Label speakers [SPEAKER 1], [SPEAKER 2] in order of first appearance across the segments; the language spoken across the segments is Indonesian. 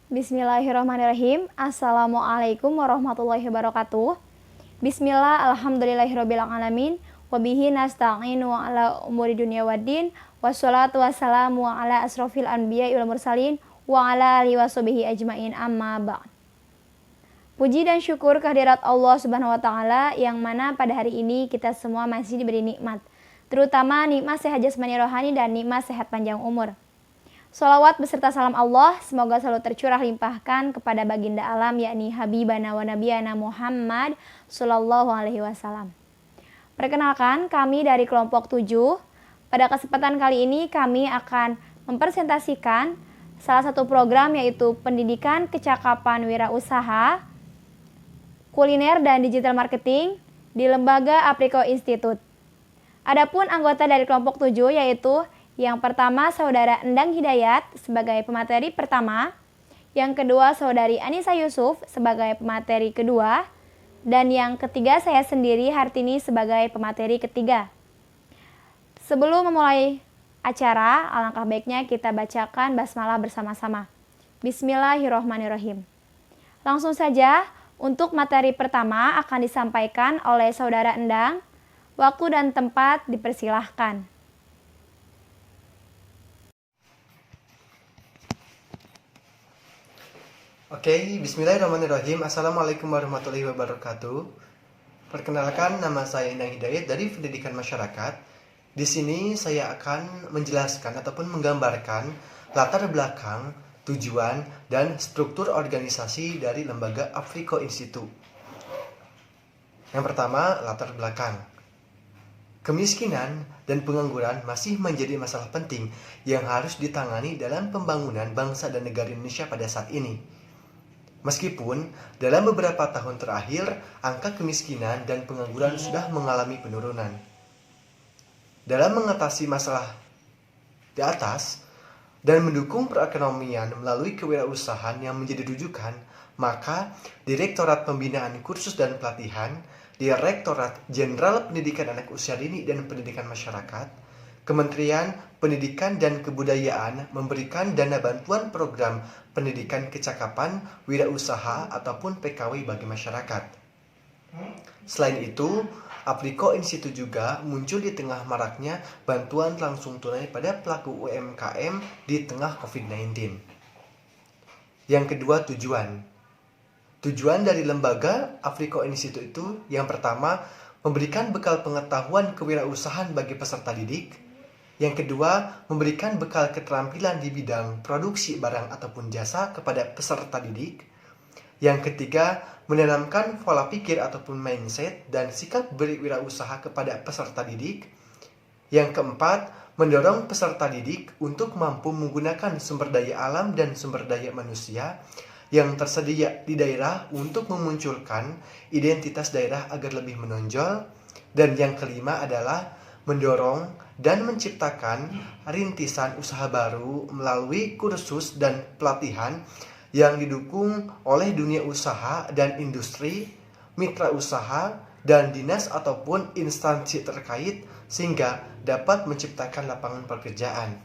[SPEAKER 1] Bismillahirrahmanirrahim. Assalamualaikum warahmatullahi wabarakatuh. Bismillah, alhamdulillahirrabbilalamin. Wabihi nasta'inu ala umuri dunia waddin. Wassalatu wassalamu ala asrofil anbiya wal mursalin. Wa ala alihi washabihi ajmain, amma ba'd. Puji dan syukur kehadirat Allah Subhanahu wa Ta'ala, yang mana pada hari ini kita semua masih diberi nikmat, terutama nikmat sehat jasmani rohani dan nikmat sehat panjang umur. Sholawat beserta salam Allah semoga selalu tercurah limpahkan kepada baginda alam, yakni Habibana wa Nabiyana Muhammad Sallallahu Alaihi Wasallam. Perkenalkan, kami dari kelompok 7. Pada kesempatan kali ini kami akan mempresentasikan salah satu program, yaitu Pendidikan Kecakapan Wirausaha, Kuliner dan Digital Marketing di Lembaga Apriko Institute. Adapun anggota dari kelompok 7 yaitu yang pertama Saudara Endang Hidayat sebagai pemateri pertama, yang kedua Saudari Anissa Yusuf sebagai pemateri kedua, dan yang ketiga saya sendiri Hartini sebagai pemateri ketiga. Sebelum memulai acara, alangkah baiknya kita bacakan basmalah bersama-sama. Bismillahirrahmanirrahim. Langsung saja, untuk materi pertama akan disampaikan oleh Saudara Endang. Waktu dan tempat dipersilahkan.
[SPEAKER 2] Oke, bismillahirrahmanirrahim. Assalamualaikum warahmatullahi wabarakatuh. Perkenalkan, nama saya Endang Hidayat dari Pendidikan Masyarakat. Di sini saya akan menjelaskan ataupun menggambarkan latar belakang, tujuan, dan struktur organisasi dari Lembaga Apriko Institute. Yang pertama, latar belakang. Kemiskinan dan pengangguran masih menjadi masalah penting yang harus ditangani dalam pembangunan bangsa dan negara Indonesia pada saat ini. Meskipun dalam beberapa tahun terakhir, angka kemiskinan dan pengangguran sudah mengalami penurunan. Dalam mengatasi masalah di atas dan mendukung perekonomian melalui kewirausahaan yang menjadi rujukan, maka Direktorat Pembinaan Kursus dan Pelatihan, Direktorat Jenderal Pendidikan Anak Usia Dini dan Pendidikan Masyarakat, Kementerian Pendidikan dan Kebudayaan memberikan dana bantuan program pendidikan kecakapan wirausaha ataupun PKW bagi masyarakat. Selain itu, Apriko Institute juga muncul di tengah maraknya bantuan langsung tunai pada pelaku UMKM di tengah COVID-19. Yang kedua, tujuan. Tujuan dari lembaga Apriko Institute itu yang pertama, memberikan bekal pengetahuan kewirausahaan bagi peserta didik. Yang kedua, memberikan bekal keterampilan di bidang produksi barang ataupun jasa kepada peserta didik. Yang ketiga, menanamkan pola pikir ataupun mindset dan sikap berwirausaha kepada peserta didik. Yang keempat, mendorong peserta didik untuk mampu menggunakan sumber daya alam dan sumber daya manusia yang tersedia di daerah untuk memunculkan identitas daerah agar lebih menonjol. Dan yang kelima adalah mendorong dan menciptakan rintisan usaha baru melalui kursus dan pelatihan yang didukung oleh dunia usaha dan industri, mitra usaha, dan dinas ataupun instansi terkait sehingga dapat menciptakan lapangan pekerjaan.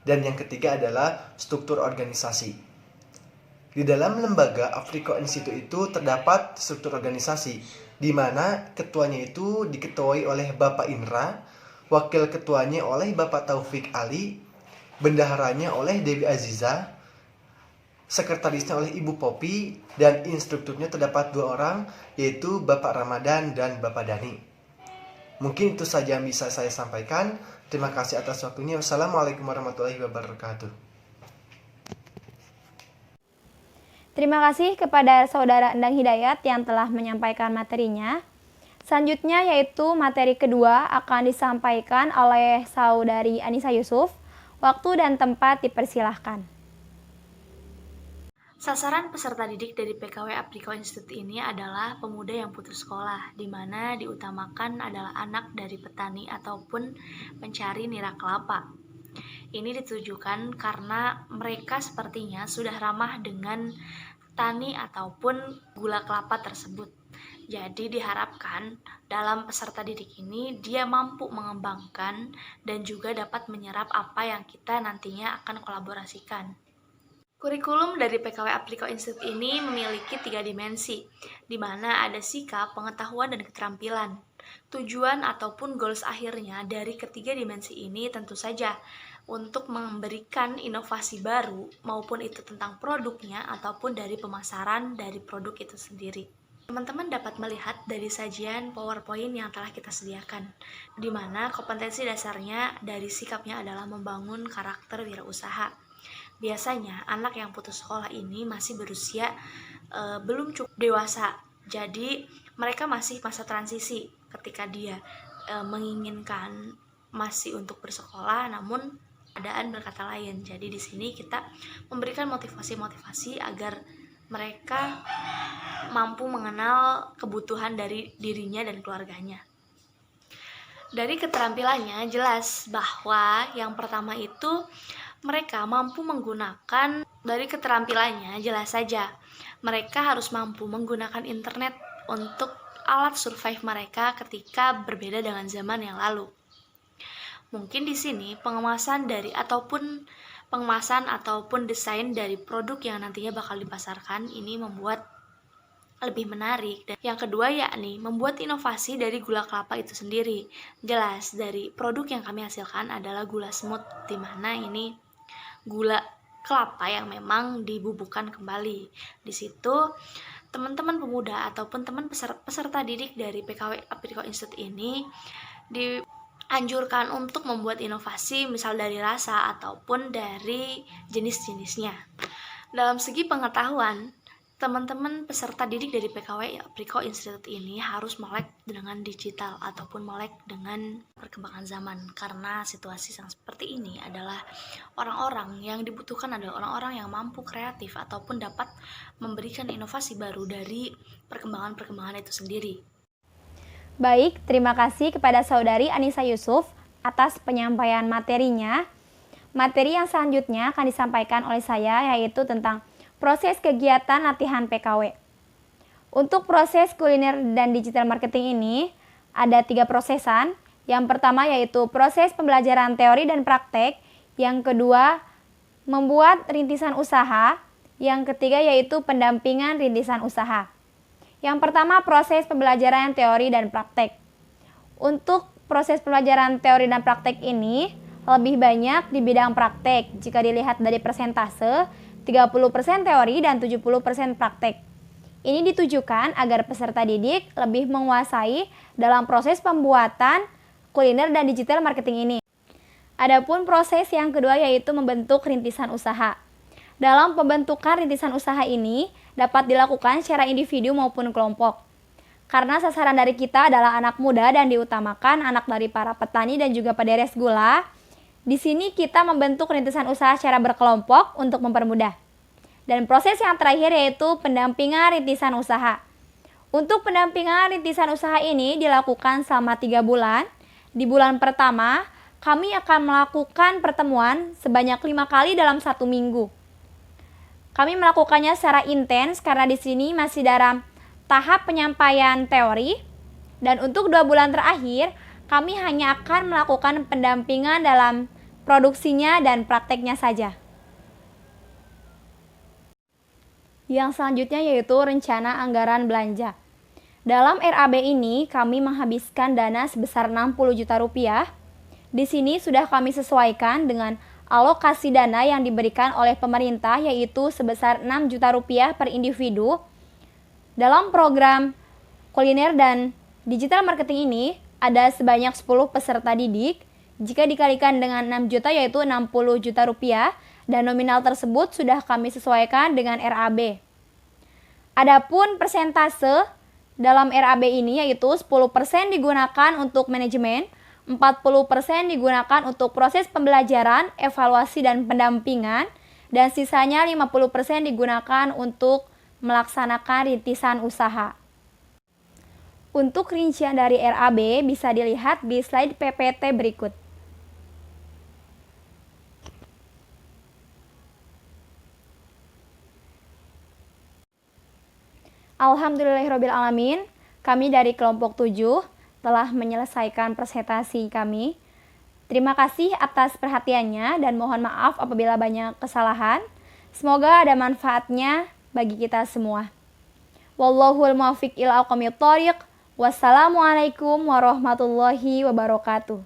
[SPEAKER 2] Dan yang ketiga adalah struktur organisasi. Di dalam lembaga Apriko Institute itu terdapat struktur organisasi, di mana ketuanya itu diketuai oleh Bapak Indra, wakil ketuanya oleh Bapak Taufik Ali, bendaharanya oleh Dewi Aziza, sekretarisnya oleh Ibu Popi, dan instrukturnya terdapat 2 orang, yaitu Bapak Ramadan dan Bapak Dani. Mungkin itu saja yang bisa saya sampaikan. Terima kasih atas waktunya. Wassalamualaikum warahmatullahi wabarakatuh.
[SPEAKER 1] Terima kasih kepada Saudara Endang Hidayat yang telah menyampaikan materinya. Selanjutnya yaitu materi kedua akan disampaikan oleh Saudari Anissa Yusuf. Waktu dan tempat dipersilahkan.
[SPEAKER 3] Sasaran peserta didik dari PKW Apriko Institute ini adalah pemuda yang putus sekolah, di mana diutamakan adalah anak dari petani ataupun pencari nira kelapa. Ini ditujukan karena mereka sepertinya sudah ramah dengan tani ataupun gula kelapa tersebut. Jadi diharapkan dalam peserta didik ini dia mampu mengembangkan dan juga dapat menyerap apa yang kita nantinya akan kolaborasikan. Kurikulum dari PKW Apriko Institute ini memiliki 3 dimensi, di mana ada sikap, pengetahuan, dan keterampilan. Tujuan ataupun goals akhirnya dari ketiga dimensi ini tentu saja untuk memberikan inovasi baru, maupun itu tentang produknya ataupun dari pemasaran dari produk itu sendiri. Teman-teman dapat melihat dari sajian PowerPoint yang telah kita sediakan, di mana kompetensi dasarnya dari sikapnya adalah membangun karakter wirausaha. Biasanya anak yang putus sekolah ini masih berusia belum cukup dewasa, jadi mereka masih masa transisi ketika dia menginginkan masih untuk bersekolah, namun keadaan berkata lain. Jadi di sini kita memberikan motivasi-motivasi agar mereka mampu mengenal kebutuhan dari dirinya dan keluarganya. Dari keterampilannya jelas bahwa yang pertama itu mereka mampu menggunakan, dari keterampilannya jelas saja mereka harus mampu menggunakan internet untuk alat survive mereka ketika berbeda dengan zaman yang lalu. Mungkin di sini pengemasan ataupun desain dari produk yang nantinya bakal dipasarkan ini membuat lebih menarik. Dan yang kedua yakni membuat inovasi dari gula kelapa itu sendiri. Jelas dari produk yang kami hasilkan adalah gula smooth, di mana ini gula kelapa yang memang dibubukkan kembali. Di situ teman-teman pemuda ataupun teman peserta didik dari PKW Apriko Institute ini dianjurkan untuk membuat inovasi, misal dari rasa ataupun dari jenis-jenisnya. Dalam segi pengetahuan, teman-teman peserta didik dari PKW Apriko Institute ini harus melek dengan digital ataupun melek dengan perkembangan zaman, karena situasi yang seperti ini adalah orang-orang yang dibutuhkan adalah orang-orang yang mampu kreatif ataupun dapat memberikan inovasi baru dari perkembangan-perkembangan itu sendiri.
[SPEAKER 1] Baik, terima kasih kepada Saudari Anissa Yusuf atas penyampaian materinya. Materi yang selanjutnya akan disampaikan oleh saya yaitu tentang proses kegiatan latihan PKW. Untuk proses kuliner dan digital marketing ini ada 3 prosesan. Yang pertama yaitu proses pembelajaran teori dan praktek. Yang kedua, membuat rintisan usaha. Yang ketiga yaitu pendampingan rintisan usaha. Yang pertama, proses pembelajaran teori dan praktek. Untuk proses pembelajaran teori dan praktek ini lebih banyak di bidang praktek. Jika dilihat dari persentase, 30% teori dan 70% praktek. Ini ditujukan agar peserta didik lebih menguasai dalam proses pembuatan kuliner dan digital marketing ini. Adapun proses yang kedua yaitu membentuk rintisan usaha. Dalam pembentukan rintisan usaha ini dapat dilakukan secara individu maupun kelompok. Karena sasaran dari kita adalah anak muda dan diutamakan anak dari para petani dan juga pederes gula, di sini kita membentuk rintisan usaha secara berkelompok untuk mempermudah. Dan proses yang terakhir yaitu pendampingan rintisan usaha. Untuk pendampingan rintisan usaha ini dilakukan selama 3 bulan. Di bulan pertama, kami akan melakukan pertemuan sebanyak 5 kali dalam 1 minggu. Kami melakukannya secara intens karena di sini masih dalam tahap penyampaian teori. Dan untuk 2 bulan terakhir, kami hanya akan melakukan pendampingan dalam produksinya dan prakteknya saja. Yang selanjutnya yaitu rencana anggaran belanja. Dalam RAB ini kami menghabiskan dana sebesar 60 juta rupiah. Di sini sudah kami sesuaikan dengan alokasi dana yang diberikan oleh pemerintah yaitu sebesar 6 juta rupiah per individu. Dalam program kuliner dan digital marketing ini ada sebanyak 10 peserta didik. Jika dikalikan dengan 6 juta yaitu 60 juta rupiah dan nominal tersebut sudah kami sesuaikan dengan RAB. Adapun persentase dalam RAB ini yaitu 10% digunakan untuk manajemen, 40% digunakan untuk proses pembelajaran, evaluasi dan pendampingan, dan sisanya 50% digunakan untuk melaksanakan rintisan usaha. Untuk rincian dari RAB bisa dilihat di slide PPT berikut. Alhamdulillahirrabbilalamin, kami dari kelompok 7 telah menyelesaikan presentasi kami. Terima kasih atas perhatiannya dan mohon maaf apabila banyak kesalahan. Semoga ada manfaatnya bagi kita semua. Wallahul muwaffiq ila aqwamit thoriq. Wassalamualaikum warahmatullahi wabarakatuh.